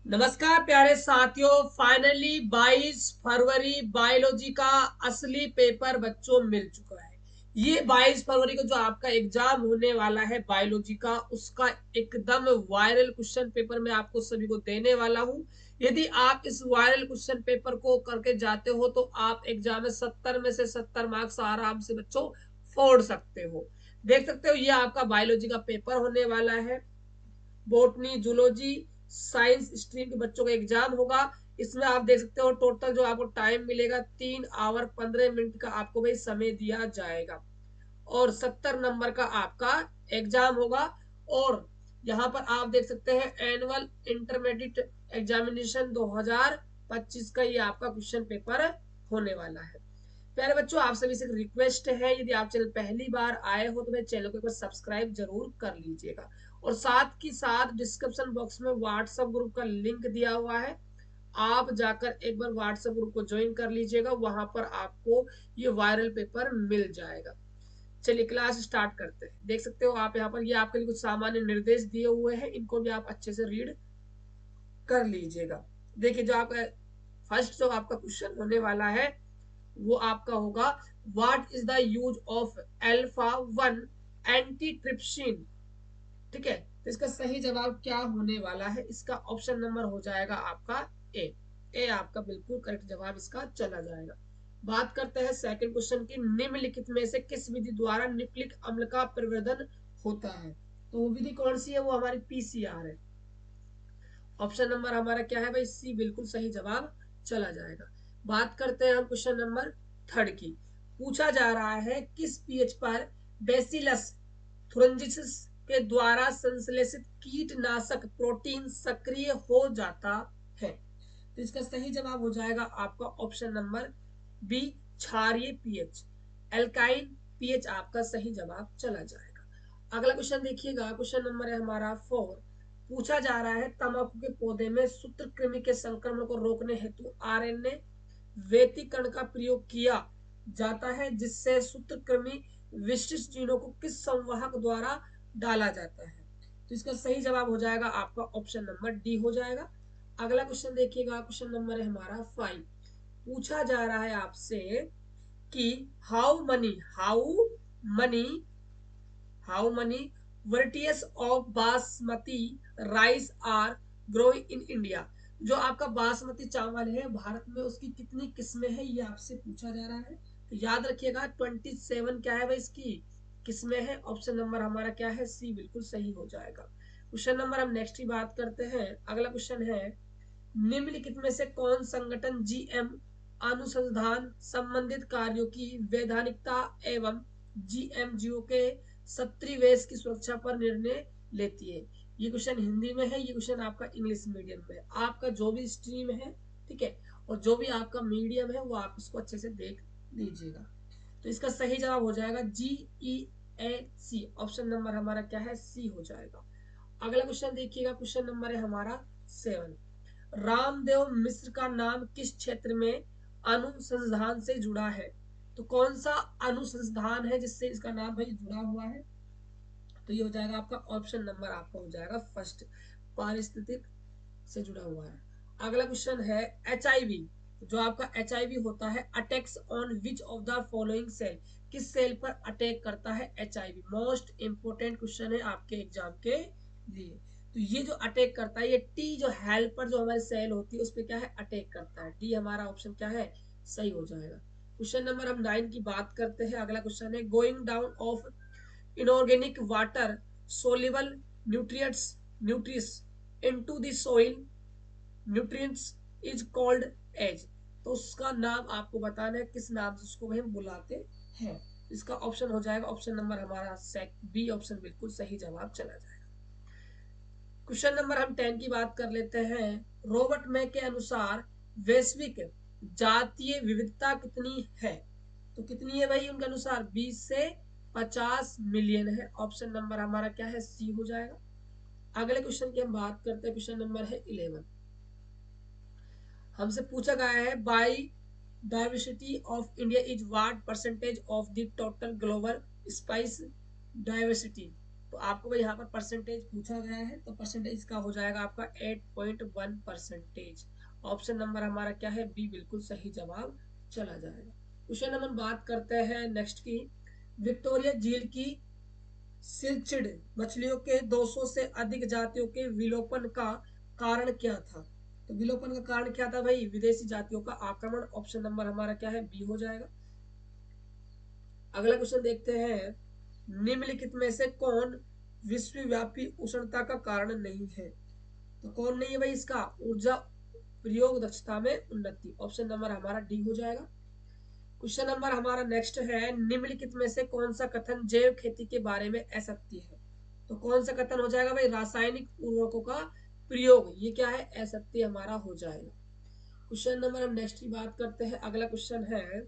नमस्कार प्यारे साथियों, फाइनली 22 फरवरी बायोलॉजी का असली पेपर बच्चों मिल चुका है। ये 22 फरवरी को जो आपका एग्जाम होने वाला है बायोलॉजी का, उसका एकदम वायरल क्वेश्चन पेपर मैं आपको सभी को देने वाला हूँ। यदि आप इस वायरल क्वेश्चन पेपर को करके जाते हो तो आप एग्जाम में 70 में से 70 मार्क्स आराम से बच्चों फोड़ सकते हो। देख सकते हो, ये आपका बायोलॉजी का पेपर होने वाला है। बोटनी, जूलॉजी, साइंस स्ट्रीम के बच्चों का एग्जाम होगा। इसमें आप देख सकते हो टोटल जो आपको टाइम मिलेगा 3 आवर 15 मिनट का आपको भाई समय दिया जाएगा और 70 नंबर का आपका एग्जाम होगा। और यहाँ पर आप देख सकते हैं एनुअल इंटरमीडिएट एग्जामिनेशन 2025 का ये आपका क्वेश्चन पेपर होने वाला है। प्यारे बच्चों, आप सभी से रिक्वेस्ट है, यदि आप चैनल पहली बार आए हो तो मेरे चैनल को एक बार सब्सक्राइब जरूर कर लीजिएगा। और साथ ही साथ डिस्क्रिप्शन बॉक्स में व्हाट्सएप ग्रुप का लिंक दिया हुआ है, आप जाकर एक बार व्हाट्सएप ग्रुप को ज्वाइन कर लीजिएगा। वहां पर आपको ये वायरल पेपर मिल जाएगा। चलिए क्लास स्टार्ट करते हैं। देख सकते हो आप यहाँ पर, ये आपके लिए कुछ सामान्य निर्देश दिए हुए हैं, इनको भी आप अच्छे से रीड कर लीजिएगा। देखिए, जो आपका फर्स्ट जो आपका क्वेश्चन होने वाला है वो आपका होगा, what is the use of alpha 1 anti trypsin. ठीक है, तो इसका सही जवाब क्या होने वाला है? इसका ऑप्शन नंबर हो जाएगा आपका ए। ए आपका बिल्कुल करेक्ट जवाब इसका चला जाएगा। बात करते हैं सेकंड क्वेश्चन की, निम्नलिखित में से किस विधि द्वारा न्यूक्लिक अम्ल का परिवर्धन होता है? तो वो विधि कौन सी है? वो हमारी पीसीआर है। ऑप्शन नंबर हमारा क्या है भाई? सी बिल्कुल सही जवाब चला जाएगा। बात करते हैं हम क्वेश्चन नंबर थर्ड की। पूछा जा रहा है, किस पीएच पर बेसिलस थुरंजिसिस के द्वारा संश्लेषित कीटनाशक प्रोटीन सक्रिय हो जाता है? तो इसका सही जवाब हो जाएगा आपका ऑप्शन नंबर बी, क्षारीय पीएच। एल्काइन पीएच आपका सही जवाब चला जाएगा। अगला क्वेश्चन देखिएगा, क्वेश्चन नंबर है हमारा 4। पूछा जा रहा है, तंबाकू के पौधे में सूत्रकृमि के संक्रमण को रोकने हेतु आरएनए व्यतिकरण का प्रयोग किया जाता है, जिससे सूत्रकृमि विशिष्ट जीनों को किस संवाहक द्वारा डाला जाता है? तो इसका सही जवाब हो जाएगा आपका ऑप्शन नंबर डी हो जाएगा। अगला क्वेश्चन देखिएगा, क्वेश्चन नंबर है हमारा 5। पूछा जा रहा है आपसे कि many how many varieties of basmati rice are growing in India. जो आपका बासमती चावल है भारत में, उसकी कितनी किस्में हैं, ये आपसे पूछा जा रहा है। तो याद रखिएगा 27 क्या है भाई इसकी किस्में हैं। ऑप्शन नंबर हमारा क्या है? सी बिल्कुल सही हो जाएगा। क्वेश्चन नंबर हम नेक्स्ट ही बात करते हैं। अगला क्वेश्चन है, निम्नलिखित में से कौन संगठन जीएम अनुसंधान संबंधित कार्यों की वैधानिकता एवं जीएमजीओ के सत्रीवेश की सुरक्षा पर निर्णय लेती है? ये क्वेश्चन हिंदी में है, ये क्वेश्चन आपका इंग्लिश मीडियम में है। आपका जो भी स्ट्रीम है, ठीक है, और जो भी आपका मीडियम है वो आप इसको अच्छे से देख लीजिएगा। तो इसका सही जवाब हो जाएगा GEAC। ऑप्शन नंबर हमारा क्या है? सी हो जाएगा। अगला क्वेश्चन देखिएगा, क्वेश्चन नंबर है हमारा 7। रामदेव मिश्र का नाम किस क्षेत्र में अनुसंधान से जुड़ा है? तो कौन सा अनुसंधान है जिससे इसका नाम भाई जुड़ा हुआ है? तो ये हो जाएगा आपका ऑप्शन नंबर आपका हो जाएगा फर्स्ट, पारिस्थितिक से जुड़ा हुआ है। अगला क्वेश्चन है, HIV जो आपका HIV होता है, attacks on which of the following cell. किस सेल पर अटैक करता है HIV? मोस्ट इंपोर्टेंट क्वेश्चन है आपके एग्जाम के लिए। तो ये जो अटैक करता है, ये टी जो हेल्पर जो हमारी सेल होती है उस पर क्या है? अटैक करता है। डी हमारा ऑप्शन क्या है? सही हो जाएगा। क्वेश्चन नंबर हम 9 की बात करते हैं। अगला क्वेश्चन है, going down of inorganic water soluble nutrients into the soil nutrients is called as। तो उसका नाम आपको बताना है, किस नाम से उसको हम बुलाते हैं। इसका ऑप्शन हो जाएगा ऑप्शन नंबर हमारा बी। ऑप्शन बिल्कुल सही जवाब चला जाएगा। क्वेश्चन नंबर हम 10 की बात कर लेते हैं। रॉबर्ट मे के अनुसार वैश्विक जातीय विविधता कितनी है? तो कितनी है भाई उनके अनुसार? 20 से 50 मिलियन है। ऑप्शन नंबर हमारा क्या है? सी हो जाएगा। अगले क्वेश्चन की हम बात करते हैं, क्वेश्चन नंबर है 11। हमसे पूछा गया है, by diversity of India is what percentage of the total global spice diversity. तो आपको भाई यहाँ पर परसेंटेज पूछा गया है, तो परसेंटेज का हो जाएगा आपका 8.1%। ऑप्शन नंबर हमारा क्या है, बी बिल्कुल सही जवाब चला जाएगा। क्वेश्चन नंबर बात करते हैं नेक्स्ट की, विक्टोरिया झील की सिलचिड मछलियों के 200 से अधिक जातियों के विलोपन का कारण क्या था? तो विलोपन का कारण क्या था भाई, विदेशी जातियों का आक्रमण। ऑप्शन नंबर हमारा क्या है, बी हो जाएगा। अगला क्वेश्चन देखते हैं, निम्नलिखित में से कौन विश्वव्यापी उष्णता का कारण नहीं है? तो कौन नहीं है भाई इसका, ऊर्जा प्रयोग दक्षता में उन्नति। ऑप्शन नंबर हमारा डी हो जाएगा। क्वेश्चन नंबर हमारा नेक्स्ट है, निम्नलिखित में से कौन सा कथन जैव खेती के बारे में असत्य है? तो कौन सा कथन हो जाएगा भाई, रासायनिक उर्वरकों का प्रयोग, ये क्या है, असत्य हमारा हो जाएगा। क्वेश्चन नंबर हम नेक्स्ट की बात करते हैं। अगला क्वेश्चन है,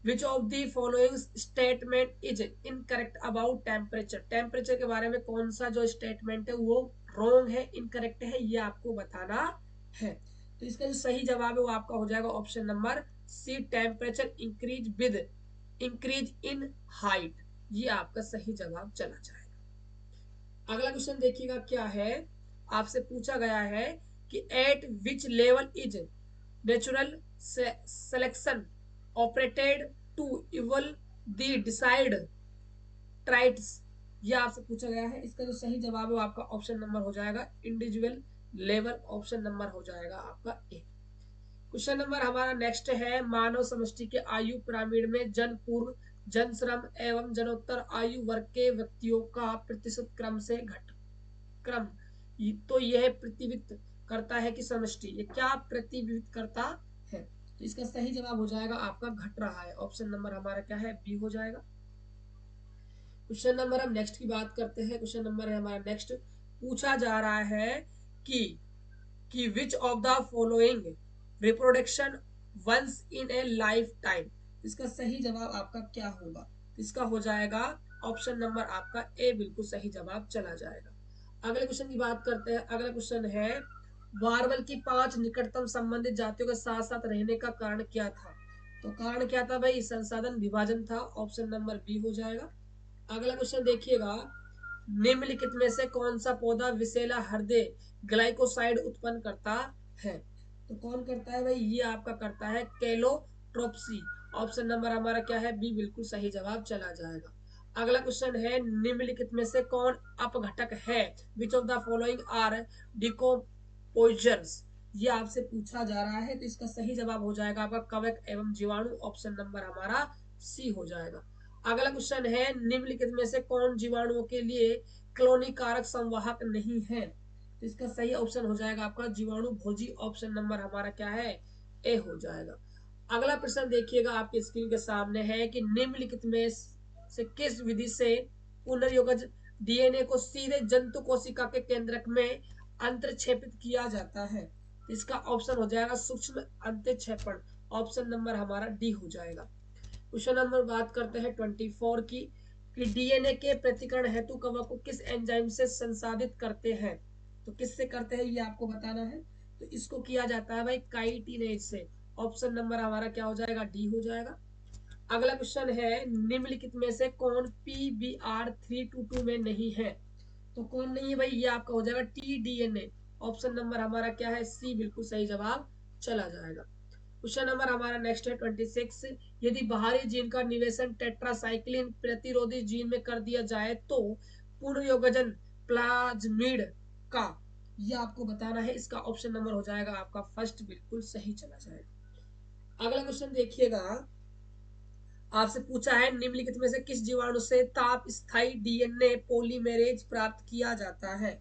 which of the following statement is incorrect about temperature? Temperature के बारे में कौन सा जो स्टेटमेंट है वो रॉन्ग है, इनकरेक्ट है, ये आपको बताना है। तो इसका जो सही जवाब है वो आपका हो जाएगा option number C, temperature increase with increase in height, ये आपका सही जवाब चला जाएगा। अगला क्वेश्चन देखिएगा क्या है, आपसे पूछा गया है कि at which level is natural selection operated to evolve the desired traits, ये आपसे पूछा गया है। इसका जो सही जवाब है वो आपका ऑप्शन नंबर हो जाएगा इंडिविजुअल लेवल। ऑप्शन नंबर हो जाएगा आपका ए। क्वेश्चन नंबर हमारा नेक्स्ट है, मानव समष्टि के आयु पिरामिड में जन पूर्व, जन श्रम एवं जनोत्तर आयु वर्ग के व्यक्तियों का प्रतिशत क्रम से घट क्रम, तो यह प्रतिबिंबित करता है कि समष्टि, ये क्या प्रतिबिंबित करता है? तो इसका सही जवाब हो जाएगा आपका घट रहा है। ऑप्शन नंबर हमारा क्या है, बी हो जाएगा। क्वेश्चन नंबर हम नेक्स्ट की बात करते हैं। क्वेश्चन नंबर है हमारा नेक्स्ट, पूछा जा रहा है कि which of the following reproduction once in a lifetime, इसका सही जवाब आपका क्या होगा? इसका हो जाएगा ऑप्शन नंबर आपका ए, बिल्कुल सही जवाब चला जाएगा। अगले क्वेश्चन की बात करते हैं। अगला क्वेश्चन है, वार्वल की 5 निकटतम संबंधित जातियों के साथ साथ रहने का कारण क्या था? तो कारण क्या था भाई, संसाधन विभाजन था। ऑप्शन नंबर बी हो जाएगा। अगला क्वेश्चन देखिएगा, निम्नलिखित में से कौन सा पौधा विषैला हृदय ग्लाइकोसाइड उत्पन्न करता है? तो कौन करता है भाई, ये आपका करता है कैलोट्रोप्सी। ऑप्शन नंबर हमारा क्या है, बी, बिल्कुल सही जवाब चला जाएगा। अगला क्वेश्चन है, निम्नलिखित में से कौन अपघटक है? Which of the following are decomposers, ये आपसे पूछा जा रहा है। तो इसका सही जवाब हो जाएगा आपका कवक एवं जीवाणु। ऑप्शन नंबर हमारा सी हो जाएगा। अगला क्वेश्चन है, निम्नलिखित में से कौन जीवाणुओं के लिए कॉलोनी कारक संवाहक नहीं है? तो इसका सही ऑप्शन हो जाएगा आपका जीवाणु भोजी। ऑप्शन नंबर हमारा क्या है, ए हो जाएगा। अगला प्रश्न देखिएगा आपके स्क्रीन के सामने है कि निम्नलिखित में से किस विधि से पुनर्योगज डीएनए को सीधे जंतु कोशिका के केंद्रक में अंतर्क्षेपित किया जाता है? इसका ऑप्शन हो जाएगा सूक्ष्म अंतःक्षेपण। ऑप्शन नंबर हमारा डी हो जाएगा। क्वेश्चन नंबर बात करते हैं 24 की, कि डीएनए के प्रतिकरण हेतु कवक को किस एंजाइम से संसाधित करते हैं? तो किससे करते हैं ये आपको बताना है। तो इसको किया जाता है भाई काइटिनेज से। ऑप्शन नंबर हमारा क्या हो जाएगा, डी हो जाएगा। अगला क्वेश्चन है, निम्नलिखित में से कौन PBR322 में नहीं है? तो कौन नहीं है भाई, ये आपका हो जाएगा टीडीएनए। ऑप्शन नंबर हमारा क्या है, सी, बिल्कुल सही जवाब चला जाएगा। क्वेश्चन नंबर हमारा नेक्स्ट है 26, यदि बाहरी जीन का निवेशन टेट्रासाइक्लिन प्रतिरोधी जीन में कर दिया जाए तो पुनर्योगजन प्लाज्मिड का, ये आपको बताना है। इसका ऑप्शन नंबर हो जाएगा आपका फर्स्ट, बिल्कुल सही चला जाएगा। अगला क्वेश्चन देखिएगा, आपसे पूछा है, निम्नलिखित में से किस जीवाणु से ताप स्थायी डीएनए पॉलीमेरेज प्राप्त किया जाता है?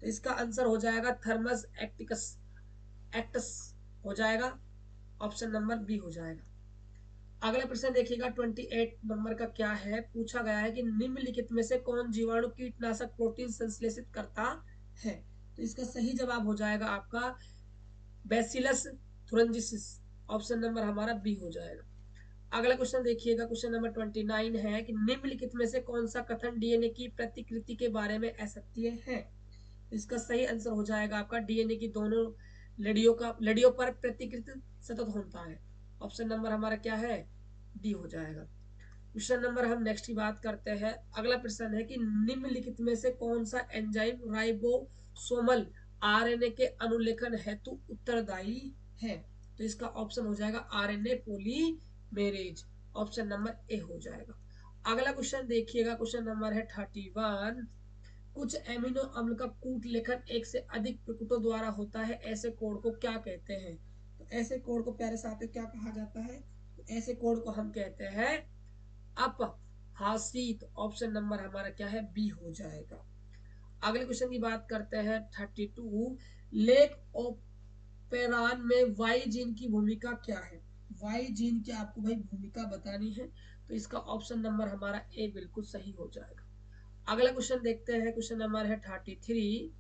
तो इसका आंसर हो जाएगा थर्मस एक्टिकस एक्टस हो जाएगा। ऑप्शन नंबर बी हो जाएगा। अगला प्रश्न देखिएगा 28 नंबर का क्या है, पूछा गया है कि निम्नलिखित में से कौन जीवाणु कीटनाशक प्रोटीन संश्लेषित करता है? तो इसका सही जवाब हो जाएगा आपका बैसिलस थुरंजिसिस। ऑप्शन नंबर हमारा बी हो जाएगा। अगला क्वेश्चन देखिएगा, क्वेश्चन नंबर 29 है कि निम्नलिखित में से कौन सा कथन डीएनए की प्रतिकृति के बारे में असत्य है? इसका सही आंसर हो जाएगा आपका डीएनए की दोनों लड़ियों पर प्रतिकृति सतत होता है। ऑप्शन नंबर हमारा क्या है, डी हो जाएगा। क्वेश्चन नंबर हम नेक्स्ट की बात करते हैं। अगला प्रश्न है कि निम्नलिखित में से कौन सा एंजाइम राइबोसोमल आरएनए के अनुलेखन हेतु उत्तरदायी है? तो इसका ऑप्शन हो जाएगा RNA polymerase, option number A हो जाएगा। अगला क्वेश्चन देखिएगा, क्वेश्चन नंबर है 31। कुछ एमिनो अम्ल का कूट लेखन एक से अधिक प्रकुटों द्वारा होता है, ऐसे कोड को क्या कहते हैं? तो ऐसे कोड को प्यारे साथियों क्या कहा जाता है? तो ऐसे कोड को हम कहते हैं अपहासित, ऑप्शन नंबर हमारा क्या है? बी हो जाएगा। अगले क्वेश्चन की बात करते हैं 32। लेक ओपेरान में वाई जीन की भूमिका क्या है? वाई जीन की आपको भाई भूमिका बतानी है, तो इसका ऑप्शन नंबर हमारा ए बिल्कुल सही हो जाएगा। अगला क्वेश्चन देखते हैं, क्वेश्चन नंबर है 33।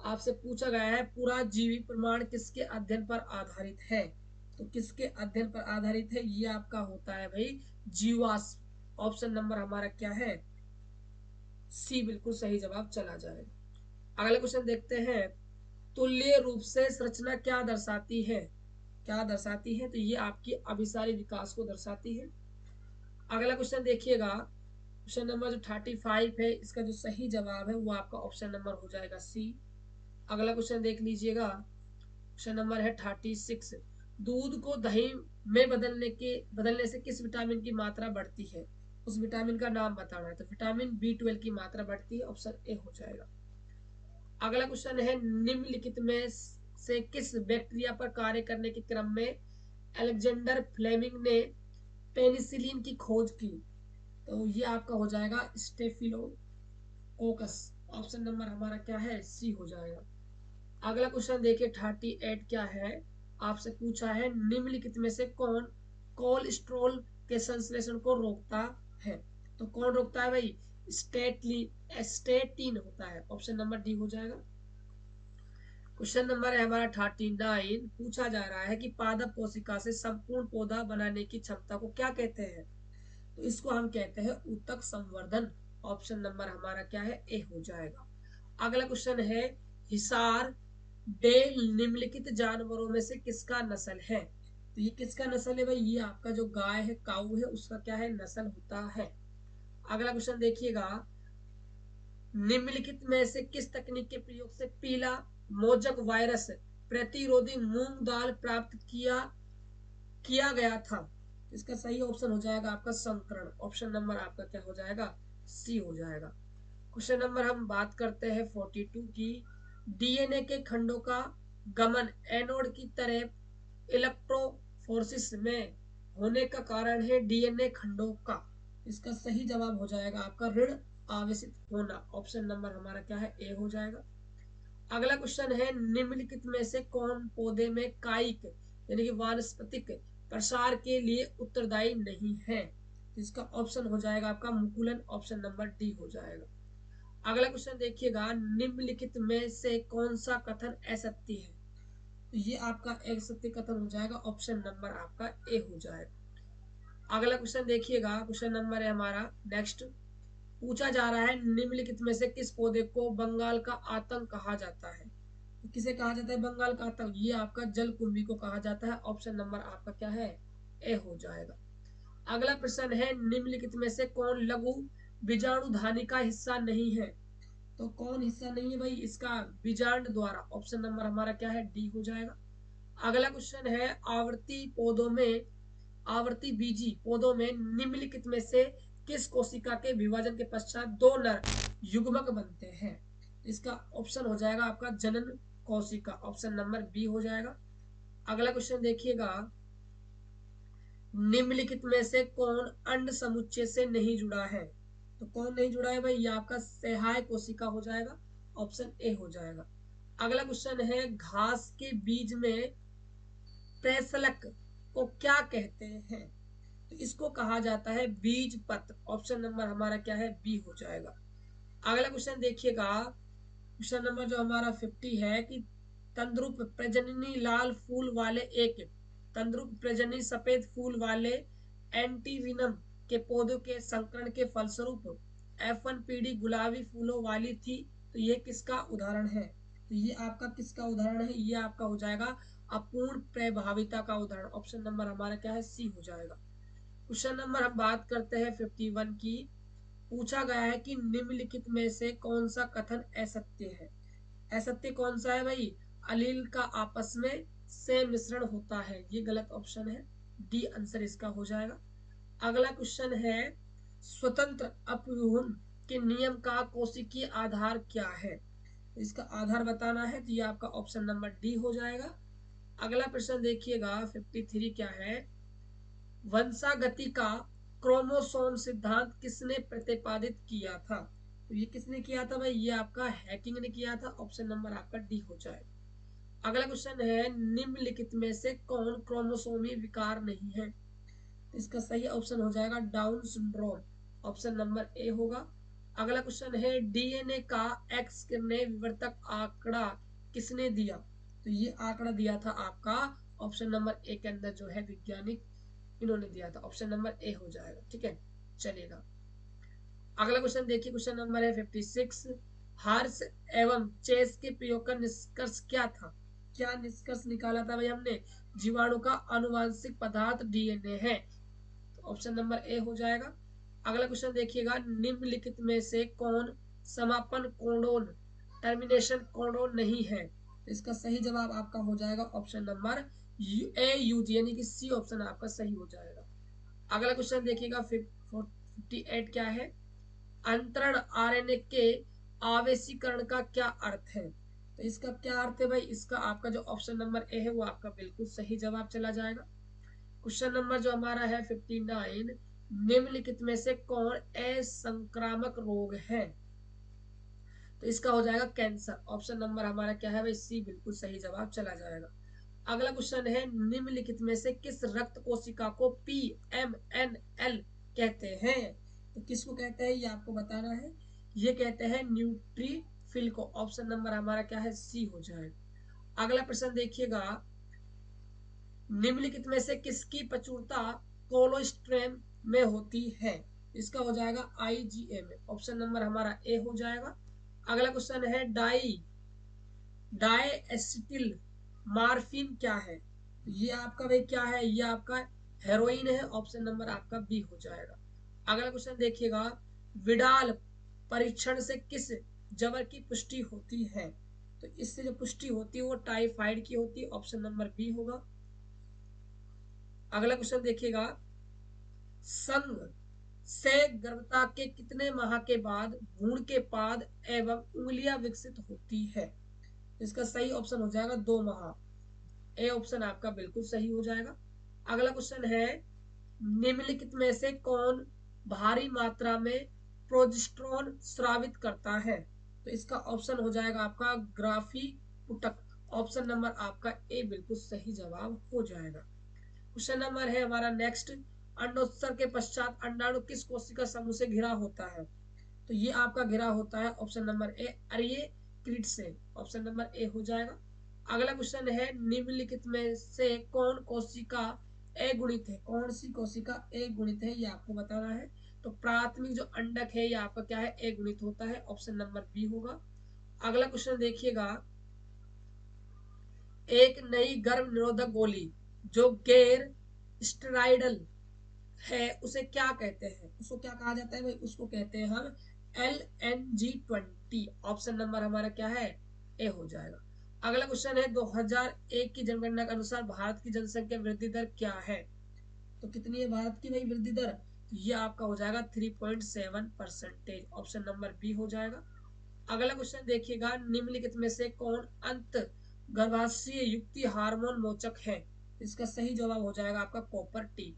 आपसे पूछा गया है पूरा जीवी प्रमाण किसके अध्ययन पर आधारित है? तो किसके अध्ययन पर आधारित है? ये आपका होता है भाई जीवाश्म, ऑप्शन नंबर हमारा क्या है? सी बिल्कुल सही जवाब चला जाएगा। अगला क्वेश्चन देखते हैं, तुल्य रूप से संरचना क्या दर्शाती है? क्या दर्शाती है? तो ये आपकी अभिसारी विकास को दर्शाती है। अगला क्वेश्चन देखिएगा, क्वेश्चन नंबर जो 35 है, इसका जो सही जवाब है वो आपका ऑप्शन नंबर हो जाएगा सी। अगला क्वेश्चन देख लीजिएगा, क्वेश्चन नंबर है 36। दूध को दही में बदलने से किस विटामिन की मात्रा बढ़ती है? उस विटामिन का नाम बताना है। तो विटामिन B12 की मात्रा बढ़ती है, ऑप्शन ए हो जाएगा। अगला क्वेश्चन है, निम्नलिखित में से किस बैक्टीरिया पर कार्य करने के क्रम में अलेक्जेंडर फ्लेमिंग ने पेनिसिलिन की खोज की? तो ये आपका हो जाएगा स्टेफिलोकोकस, ऑप्शन नंबर हमारा क्या है? सी हो जाएगा। अगला क्वेश्चन देखिए 38 क्या है, आपसे पूछा है निम्नलिखित में से कौन कोलेस्ट्रॉल के संश्लेषण को रोकता है? तो कौन रोकता है भाई? स्टेटिन होता है, ऑप्शन नंबर डी हो जाएगा। क्वेश्चन नंबर है हमारा 39। पूछा जा रहा है कि पादप कोशिका से संपूर्ण पौधा बनाने की क्षमता को क्या कहते हैं? तो इसको हम कहते हैं ऊतक संवर्धन, ऑप्शन नंबर हमारा क्या है? ए हो जाएगा। अगला क्वेश्चन है, हिसार डेल निम्नलिखित जानवरों में से किसका नस्ल है? तो ये किसका नस्ल है भाई? ये आपका जो गाय है, काऊ है, उसका क्या है? नस्ल होता है। अगला क्वेश्चन देखिएगा, निम्नलिखित में से किस तकनीक के प्रयोग से पीला मोजक वायरस प्रतिरोधी मूंग दाल प्राप्त किया किया गया था? इसका सही ऑप्शन हो जाएगा आपका संकरण, ऑप्शन नंबर आपका क्या हो जाएगा? सी हो जाएगा। क्वेश्चन नंबर हम बात करते हैं 42 की। डीएनए के खंडों का गमन एनोड की तरह इलेक्ट्रोफोरेसिस में होने का कारण है डीएनए खंडों का। इसका सही जवाब हो जाएगा आपका ऋण आवेशित होना, ऑप्शन नंबर हमारा क्या है? ए हो जाएगा। अगला क्वेश्चन है, निम्नलिखित में से कौन पौधे में कायिक यानी कि वानस्पतिक प्रसार के लिए उत्तरदायी नहीं है? इसका ऑप्शन हो जाएगा आपका मुकुलन, ऑप्शन नंबर डी हो जाएगा। अगला क्वेश्चन देखिएगा, निम्नलिखित में से कौन सा कथन असत्य है? तो ये आपका असत्य कथन हो जाएगा, ऑप्शन नंबर आपका ए हो जाएगा। अगला क्वेश्चन देखिएगा, क्वेश्चन नंबर है हमारा नेक्स्ट। पूछा जा रहा है निम्नलिखित में से किस पौधे को बंगाल का आतंक कहा जाता है? तो किसे कहा जाता है बंगाल का आतंक? ये आपका जलकुंभी को कहा जाता है, ऑप्शन नंबर आपका क्या है? ए हो जाएगा। अगला प्रश्न है, निम्नलिखित में से कौन लघु बीजाणुधानी का हिस्सा नहीं है? तो कौन हिस्सा नहीं है भाई इसका? बीजांड द्वारा, ऑप्शन नंबर हमारा क्या है? डी हो जाएगा। अगला क्वेश्चन है, आवर्ती बीजी पौधों में निम्नलिखित में से किस कोशिका के विभाजन के पश्चात दो नर युग्मक बनते हैं? इसका ऑप्शन हो जाएगा आपका जनन कोशिका, ऑप्शन नंबर बी हो जाएगा। अगला क्वेश्चन देखिएगा, निम्नलिखित में से कौन अंड समुच्चय से नहीं जुड़ा है? तो कौन नहीं जुड़ा है भाई? ये आपका सहायक कोशिका हो जाएगा, ऑप्शन ए हो जाएगा। अगला क्वेश्चन है, घास के बीज में प्रैसलक को क्या कहते हैं? तो इसको कहा जाता है बीज पत्र, ऑप्शन नंबर हमारा क्या है? बी हो जाएगा। अगला क्वेश्चन देखिएगा, क्वेश्चन नंबर जो हमारा 50 है कि तंद्रुप प्रजननी लाल फूल वाले एक तंद्रुप प्रजननी सफेद फूल वाले एंटीविनम के पौधों के संकरण के फलस्वरूप F1 पीढ़ी गुलाबी फूलों वाली थी। तो ये किसका उदाहरण है? तो ये आपका किसका उदाहरण है? ये आपका हो जाएगा अपूर्ण प्रभाविता का उदाहरण, ऑप्शन नंबर हमारा क्या है? सी हो जाएगा। क्वेश्चन नंबर हम बात करते हैं 51 की। पूछा गया है कि निम्नलिखित में से कौन सा कथन असत्य है। असत्य कौन सा है भाई? अलील का आपस में से मिश्रण होता है, ये गलत ऑप्शन है, डी आंसर इसका हो जाएगा। अगला क्वेश्चन है स्वतंत्र अपव्यूहन के नियम का कोशिकीय आधार क्या है। इसका आधार बताना है, तो ये आपका ऑप्शन नंबर डी हो जाएगा। अगला प्रश्न देखिएगा 53 क्या है, वंशागति का क्रोमोसोम सिद्धांत किसने प्रतिपादित किया था। तो ये किसने किया था भाई? ये आपका हैकिंग ने किया था, ऑप्शन नंबर आपका डी हो जाएगा। अगला क्वेश्चन है निम्नलिखित में से कौन क्रोमोसोमी विकार नहीं है। तो इसका सही ऑप्शन हो जाएगा down syndrome, option number A होगा। अगला क्वेश्चन है डीएनए का एक्स किरणें विवर्तक आंकड़ा किसने दिया। तो ये आंकड़ा दिया था आपका ऑप्शन नंबर ए के अंदर जो है वैज्ञानिक इन्होंने दिया था, ऑप्शन नंबर ए हो जाएगा। ठीक है, चलेगा। अगला क्वेश्चन देखिए, क्वेश्चन नंबर है 56, हार्स एवं चेस के प्रयोग का निष्कर्ष क्या था। क्या निष्कर्ष निकाला था भाई हमने? जीवाणु का आनुवांशिक पदार्थ डीएनए है, तो ऑप्शन नंबर ए हो जाएगा। अगला क्वेश्चन देखिएगा, निम्नलिखित में से कौन समापन कोडोन टर्मिनेशन कोडोन नहीं है। तो इसका सही जवाब आपका हो जाएगा ऑप्शन नंबर ए यूजी, यानी कि सी ऑप्शन आपका सही हो जाएगा। अगला क्वेश्चन देखिएगा 58 क्या है, अंतरण आरएनए के आवेशीकरण का क्या अर्थ है। तो इसका क्या अर्थ है भाई? इसका आपका जो ऑप्शन नंबर ए है वो आपका बिल्कुल सही जवाब चला जाएगा। क्वेश्चन नंबर जो हमारा है 59, निम्नलिखित में से कौन असंक्रामक रोग है। तो इसका हो जाएगा कैंसर, ऑप्शन नंबर हमारा क्या है भाई? सी बिल्कुल सही जवाब चला जाएगा। अगला क्वेश्चन है निम्नलिखित में से किस रक्त कोशिका को PMNL कहते हैं। तो किसको कहते हैं ये आपको बताना है, ये कहते हैं न्यूट्रीफिल को, ऑप्शन नंबर हमारा क्या है? सी हो जाएगा। अगला प्रश्न देखिएगा, निम्नलिखित में से किसकी प्रचुरता कोलोस्ट्रेम में होती है। इसका हो जाएगा IgA में, ऑप्शन नंबर हमारा ए हो जाएगा। अगला क्वेश्चन है डाई एसिटिल मार्फिन क्या है। ये आपका भाई क्या है? ये आपका हेरोइन है, ऑप्शन नंबर आपका बी हो जाएगा। अगला क्वेश्चन देखिएगा, विडाल परीक्षण से किस जबर की पुष्टि होती है। तो इससे जो पुष्टि होती है वो टाइफाइड की होती है, ऑप्शन नंबर बी होगा। अगला क्वेश्चन देखिएगा, संघ से गर्भता के कितने माह के बाद भ्रूण के पाद एवं उंगलियां विकसित होती है। इसका सही ऑप्शन हो जाएगा 2 माह, ए ऑप्शन आपका बिल्कुल सही हो जाएगा। अगला क्वेश्चन है, निम्नलिखित में से कौन भारी मात्रा में प्रोजेस्टेरोन स्रावित करता है। तो इसका ऑप्शन हो जाएगा आपका ग्राफी पुटक, ऑप्शन नंबर आपका ए बिल्कुल सही जवाब हो जाएगा। क्वेश्चन नंबर है हमारा नेक्स्ट, अंडोत्सर्ग के पश्चात अंडाणु किस कोशिका समूह से घिरा होता है। तो ये आपका घिरा होता है ऑप्शन नंबर ए अरिये क्रीट से, ऑप्शन नंबर ए हो जाएगा। अगला क्वेश्चन है, निम्नलिखित में से कौन कोशिका ए गुणित है। कौन सी कोशिका ए गुणित है ये आपको बताना है। तो प्राथमिक जो अंडक है ये आपका क्या है? ए गुणित होता है, ऑप्शन नंबर बी होगा। अगला क्वेश्चन देखिएगा, एक नई गर्भ निरोधक गोली जो गैर स्टेरॉइडल है उसे क्या कहते हैं। उसको क्या कहा जाता है भाई? उसको कहते हैं हम LNG-20, ऑप्शन नंबर हमारा क्या है? ए हो जाएगा। अगला क्वेश्चन है 2001 की जनगणना के अनुसार भारत की जनसंख्या वृद्धि दर क्या है। तो कितनी है भारत की भाई वृद्धि दर? तो ये आपका हो जाएगा 3.7%, ऑप्शन नंबर बी हो जाएगा। अगला क्वेश्चन देखिएगा, निम्नलिखित में से कौन अंत गर्भाशय युक्ति हार्मोन मोचक है। इसका सही जवाब हो जाएगा आपका कॉपर टी,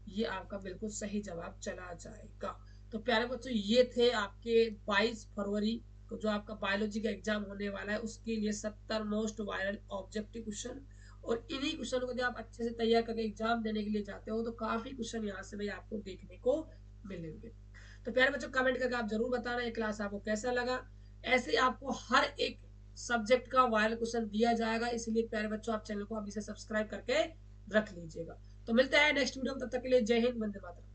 ये आपका बिल्कुल सही जवाब चला जाएगा। तो प्यारे बच्चों, ये थे आपके 22 फरवरी को जो आपका बायोलॉजी का एग्जाम होने वाला है उसके लिए 70 मोस्ट वायरल ऑब्जेक्टिव क्वेश्चन। और इन्हीं क्वेश्चन को जब आप अच्छे से तैयार करके एग्जाम देने के लिए जाते हो तो काफी क्वेश्चन यहाँ से भाई आपको देखने को मिलेंगे। तो प्यारे बच्चों, कमेंट करके आप जरूर बताना ये क्लास आपको कैसा लगा। ऐसे ही आपको हर एक सब्जेक्ट का वायरल क्वेश्चन दिया जाएगा, इसलिए प्यारे बच्चों आप चैनल को अभी से सब्सक्राइब करके रख लीजिएगा। तो मिलते हैं नेक्स्ट वीडियो में, तब तक के लिए जय हिंद, वंदे मातरम।